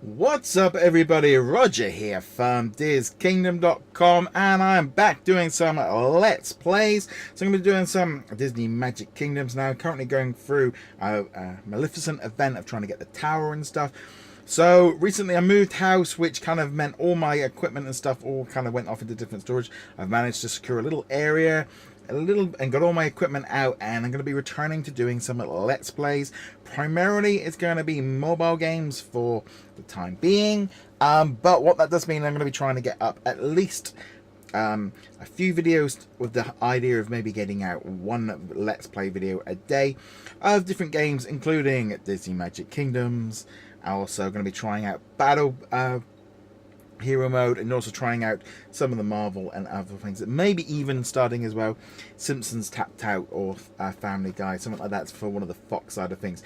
What's up, everybody? Roger here from DisKingdom.com, and I'm back doing some Let's Plays. So I'm going to be doing some Disney Magic Kingdoms now. Currently going through a Maleficent event of trying to get the tower and stuff. So recently I moved house, which kind of meant all my equipment and stuff all kind of went off into different storage. I've managed to secure a little area and got all my equipment out, and I'm going to be returning to doing some Let's Plays. Primarily it's going to be mobile games for the time being, but what that does mean, I'm going to be trying to get up at least a few videos with the idea of maybe getting out one Let's Play video a day of different games, including Disney Magic Kingdoms. I'm also going to be trying out Battle Hero mode, and also trying out some of the Marvel and other things, that maybe even starting as well Simpsons Tapped Out or Family Guy, something like that, for one of the Fox side of things.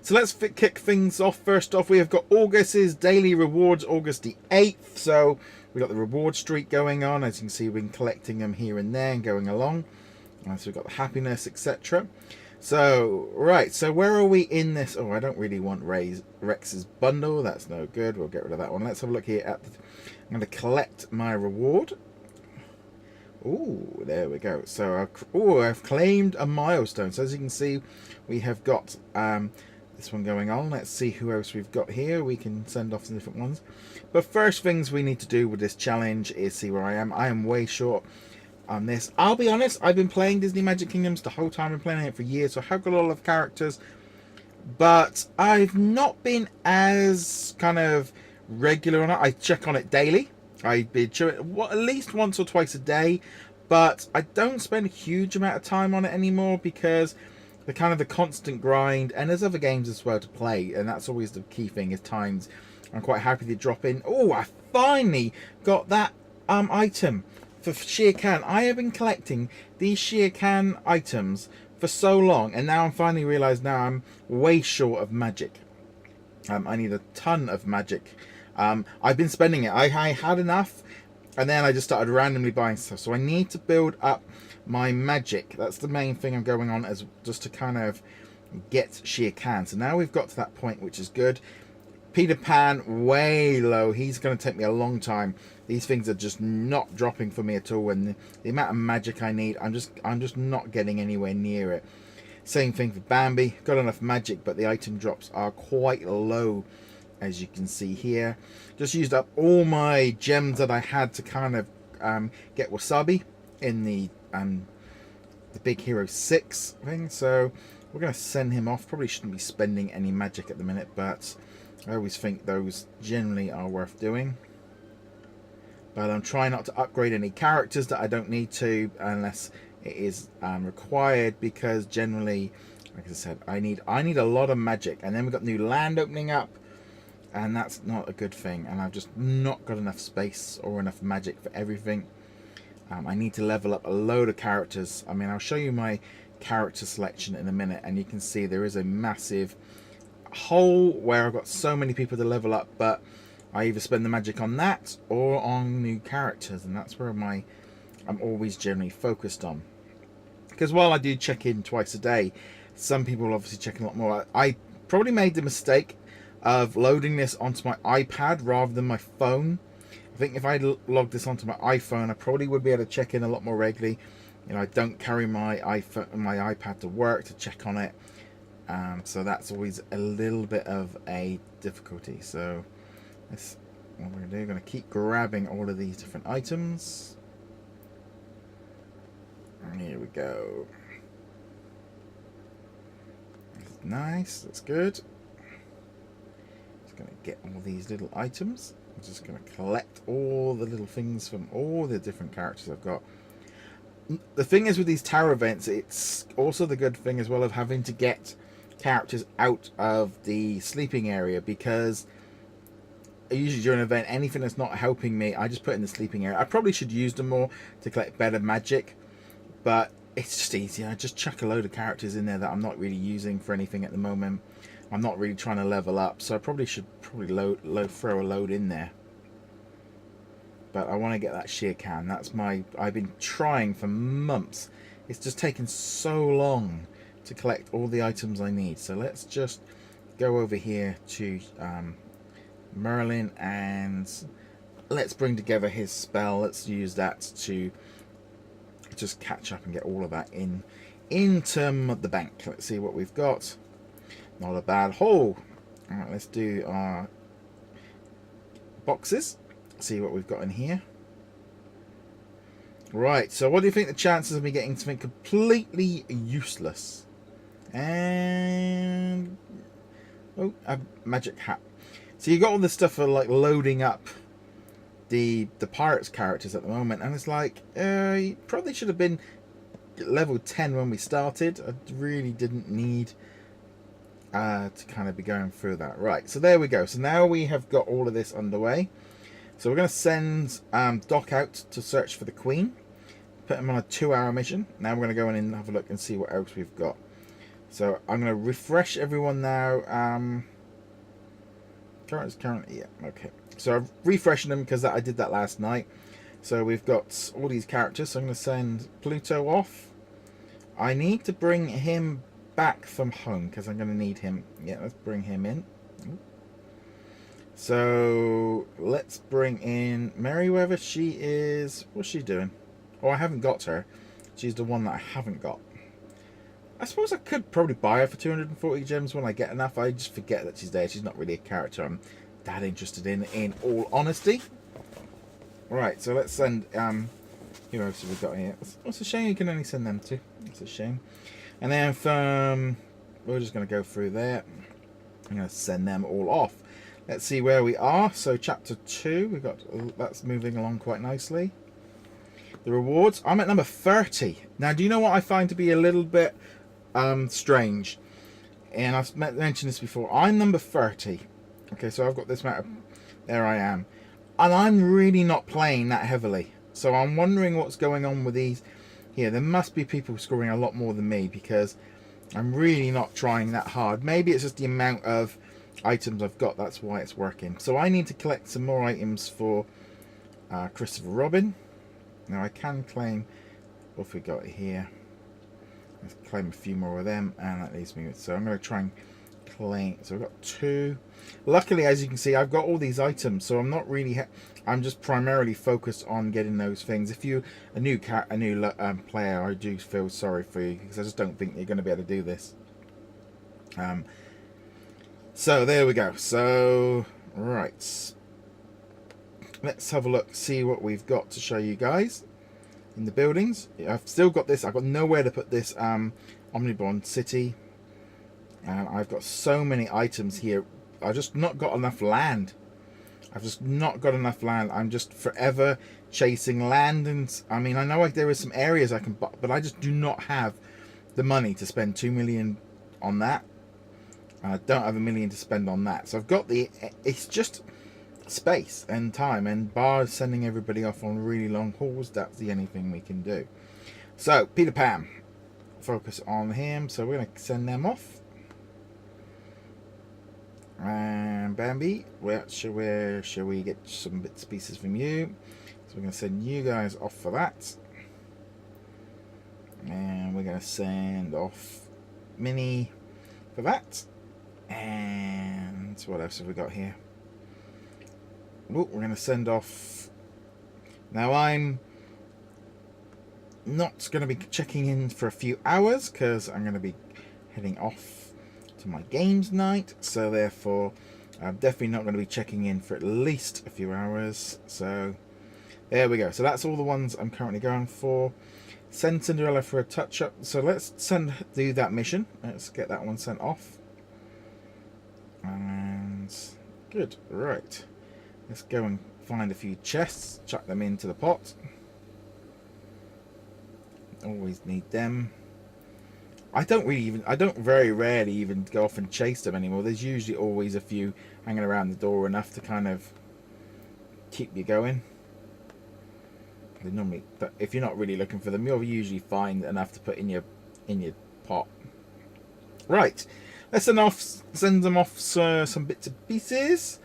So let's kick things off. First off, we have got August's daily rewards, August the 8th. So we've got the reward streak going on. As you can see, we've been collecting them here and there and going along. So we've got the happiness, etc. So, right, so where are we in this? Oh, I don't really want Rex's bundle. That's no good. We'll get rid of that one. Let's have a look here at the... I'm going to collect my reward. Ooh, there we go. So, I've claimed a milestone. So, as you can see, we have got this one going on. Let's see who else we've got here. We can send off some different ones. But first things we need to do with this challenge is see where I am. I am way short on this. I'll be honest, I've been playing Disney Magic Kingdoms the whole time. I've been playing it for years, so I have got a lot of characters, but I've not been as kind of regular on it. I check on it daily. I bid at least once or twice a day, but I don't spend a huge amount of time on it anymore because the kind of the constant grind, and there's other games as well to play, and that's always the key thing, is times. I'm quite happy to drop in. Oh, I finally got that item for Shere Khan. I have been collecting these Shere Khan items for so long, and now I'm finally realised now I'm way short of magic. I need a ton of magic. I've been spending it. I had enough, and then I just started randomly buying stuff. So I need to build up my magic. That's the main thing I'm going on, as just to kind of get Shere Khan. So now we've got to that point, which is good. Peter Pan, way low. He's going to take me a long time. These things are just not dropping for me at all, and the amount of magic I need, I'm just not getting anywhere near it. Same thing for Bambi. Got enough magic, but the item drops are quite low, as you can see here. Just used up all my gems that I had to kind of get Wasabi in the Big Hero 6 thing. So we're going to send him off. Probably shouldn't be spending any magic at the minute, but I always think those generally are worth doing. But I'm trying not to upgrade any characters that I don't need to unless it is required, because generally, like I said, I need a lot of magic. And then we've got new land opening up, and that's not a good thing. And I've just not got enough space or enough magic for everything. I need to level up a load of characters. I mean, I'll show you my character selection in a minute, and you can see there is a massive hole where I've got so many people to level up, but I either spend the magic on that or on new characters, and that's where I'm always generally focused on. Because while I do check in twice a day, some people obviously check in a lot more. I probably made the mistake of loading this onto my iPad rather than my phone. I think if I logged this onto my iPhone, I probably would be able to check in a lot more regularly. You know, I don't carry my iPad to work to check on it. So that's always a little bit of a difficulty. So that's what we're going to do. We're going to keep grabbing all of these different items. And here we go. That's nice. That's good. Just going to get all these little items. I'm just going to collect all the little things from all the different characters I've got. The thing is with these tower events, it's also the good thing as well of having to get characters out of the sleeping area, because usually during an event, anything that's not helping me, I just put in the sleeping area. I probably should use them more to collect better magic, but it's just easier. I just chuck a load of characters in there that I'm not really using for anything at the moment. I'm not really trying to level up, so I probably should throw a load in there. But I want to get that Shere Khan. That's I've been trying for months. It's just taken so long to collect all the items I need. So let's just go over here to Merlin, and let's bring together his spell. Let's use that to just catch up and get all of that into the bank. Let's see what we've got. Not a bad haul. Alright, let's do our boxes. See what we've got in here. Right, so what do you think the chances of me getting something completely useless? And oh, a magic hat. So you got all this stuff for like loading up the pirates characters at the moment, and it's like you probably should have been level 10 when we started. I really didn't need to kind of be going through that. Right, so there we go. So now we have got all of this underway. So we're going to send Doc out to search for the Queen, put him on a 2-hour mission. Now we're going to go in and have a look and see what else we've got. So I'm going to refresh everyone now. Currently, yeah, okay. So I'm refreshing them because I did that last night. So we've got all these characters. So I'm going to send Pluto off. I need to bring him back from home because I'm going to need him. Yeah, let's bring him in. So let's bring in Merryweather. She is... What's she doing? Oh, I haven't got her. She's the one that I haven't got. I suppose I could probably buy her for 240 gems when I get enough. I just forget that she's there. She's not really a character I'm that interested in all honesty. Right, so let's send... who else have we got here? It's a shame you can only send them two. It's a shame. And then from... We're just going to go through there. I'm going to send them all off. Let's see where we are. So chapter 2, we got that's moving along quite nicely. The rewards. I'm at number 30. Now, do you know what I find to be a little bit strange? And I've mentioned this before. I'm number 30. Okay, so I've got this amount of... There I am. And I'm really not playing that heavily. So I'm wondering what's going on with these here. There must be people scoring a lot more than me because I'm really not trying that hard. Maybe it's just the amount of items I've got. That's why it's working. So I need to collect some more items for Christopher Robin. Now I can claim... What have we got here? Let's claim a few more of them. And that leaves me with... So I'm going to try and claim... So I've got 2... Luckily, as you can see, I've got all these items, so I'm not really... I'm just primarily focused on getting those things. If you're a new player, I do feel sorry for you, because I just don't think you're going to be able to do this. So, there we go. So, right. Let's have a look, see what we've got to show you guys in the buildings. I've still got this. I've got nowhere to put this Omnibon City. And I've got so many items here. I've just not got enough land. I've just not got enough land. I'm just forever chasing land. And I mean, I know like there are some areas I can buy, but I just do not have the money to spend 2 million on that. And I don't have $1 million to spend on that. So I've got the... It's just space and time. And bar sending everybody off on really long hauls. That's the only thing we can do. So, Peter Pan. Focus on him. So we're going to send them off. And Bambi, where shall we get some bits and pieces from you? So we're going to send you guys off for that. And we're going to send off Minnie for that. And what else have we got here? Oh, we're going to send off... Now I'm not going to be checking in for a few hours because I'm going to be heading off to my games night, so therefore I'm definitely not going to be checking in for at least a few hours. So there we go. So that's all the ones I'm currently going for. Send Cinderella for a touch-up. So let's do that mission. Let's get that one sent off. And good. Right. Let's go and find a few chests. Chuck them into the pot. Always need them. I don't very rarely even go off and chase them anymore. There's usually always a few hanging around the door, enough to kind of keep you going. They normally, but if you're not really looking for them, you'll usually find enough to put in your pot. Right, let's send them off some bits and pieces.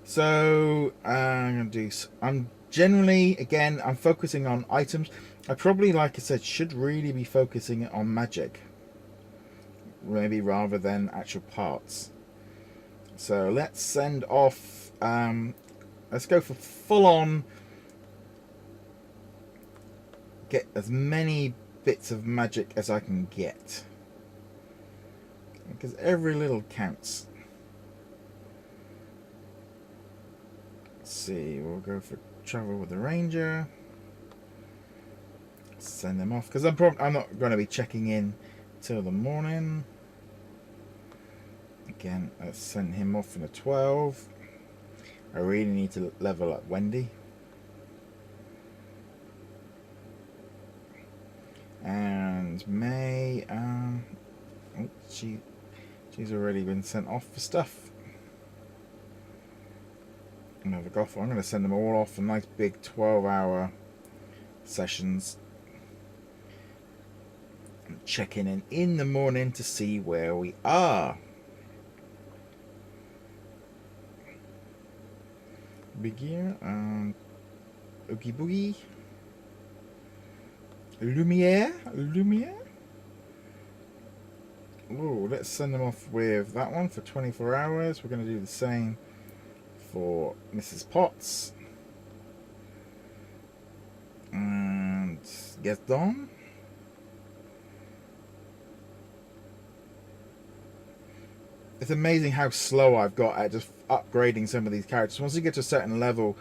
So I'm generally, again, I'm focusing on items. I probably, like I said, should really be focusing on magic, maybe rather than actual parts. So let's send off Let's go for full on. Get as many bits of magic as I can get, because every little counts. Let's see, we'll go for travel with the ranger. Send them off, because I'm not going to be checking in till the morning. Again, let's send him off in a 12. I really need to level up Wendy. And May, oh, she's already been sent off for stuff. Another golf. I'm going to send them all off for nice big 12-hour sessions. And checking in the morning to see where we are. Big Gear, Oogie Boogie. Lumiere. Oh, let's send them off with that one for 24 hours. We're going to do the same for Mrs. Potts and Gaston. It's amazing how slow I've got at just upgrading some of these characters. Once you get to a certain level,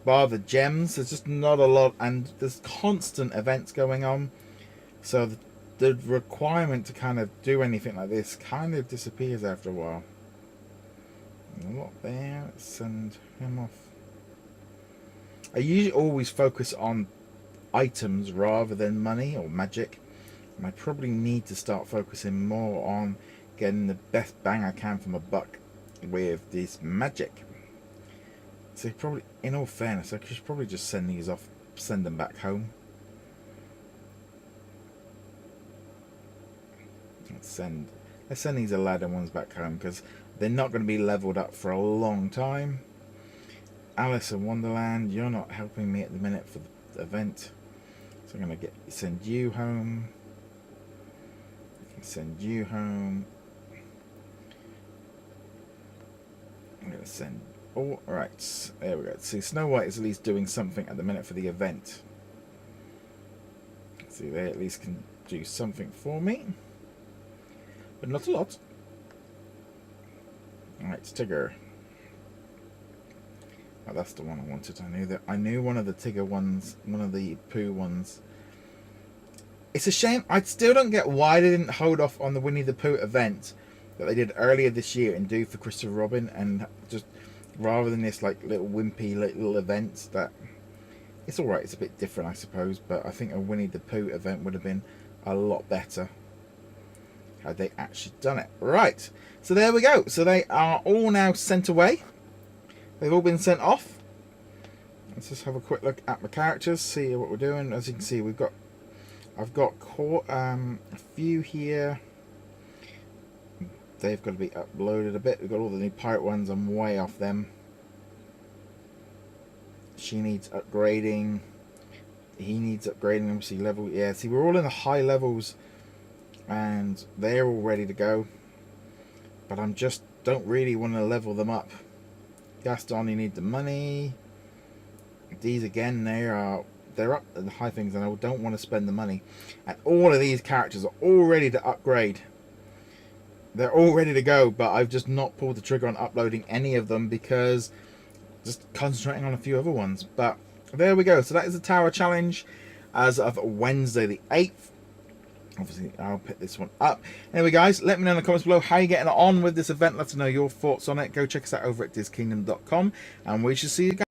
bar the gems, there's just not a lot, and there's constant events going on, so the requirement to kind of do anything like this kind of disappears after a while. A lot there. Let's send him off. I usually always focus on items rather than money or magic, and I probably need to start focusing more on getting the best bang I can from a buck with this magic. So probably, in all fairness, I should probably just send these off, send them back home. Let's send these Aladdin ones back home, because they're not going to be leveled up for a long time. Alice in Wonderland, you're not helping me at the minute for the event, so I'm going to send you home. Send you home. I'm going to send. Oh, alright, there we go. See, Snow White is at least doing something at the minute for the event. See, they at least can do something for me, but not a lot. Alright, Tigger. Oh, that's the one I wanted. I knew one of the Tigger ones, one of the Pooh ones. It's a shame. I still don't get why they didn't hold off on the Winnie the Pooh event that they did earlier this year and do for Christopher Robin, and just rather than this like little wimpy little event that it's alright, it's a bit different I suppose, but I think a Winnie the Pooh event would have been a lot better had they actually done it. Right, so there we go. So they are all now sent away. They've all been sent off. Let's just have a quick look at my characters, see what we're doing. As you can see, I've got a few here. They've got to be uploaded a bit. We've got all the new pirate ones. I'm way off them. She needs upgrading. He needs upgrading. Obviously level. Yeah, see, we're all in the high levels, and they're all ready to go. But I'm just don't really want to level them up. Gaston, you need the money. These again, they're up at the high things, and I don't want to spend the money. And all of these characters are all ready to upgrade. They're all ready to go, but I've just not pulled the trigger on uploading any of them because just concentrating on a few other ones. But there we go. So that is the Tower Challenge as of Wednesday the 8th. Obviously, I'll pick this one up. Anyway, guys, let me know in the comments below how you're getting on with this event. Let us know your thoughts on it. Go check us out over at DisKingdom.com, and we shall see you guys.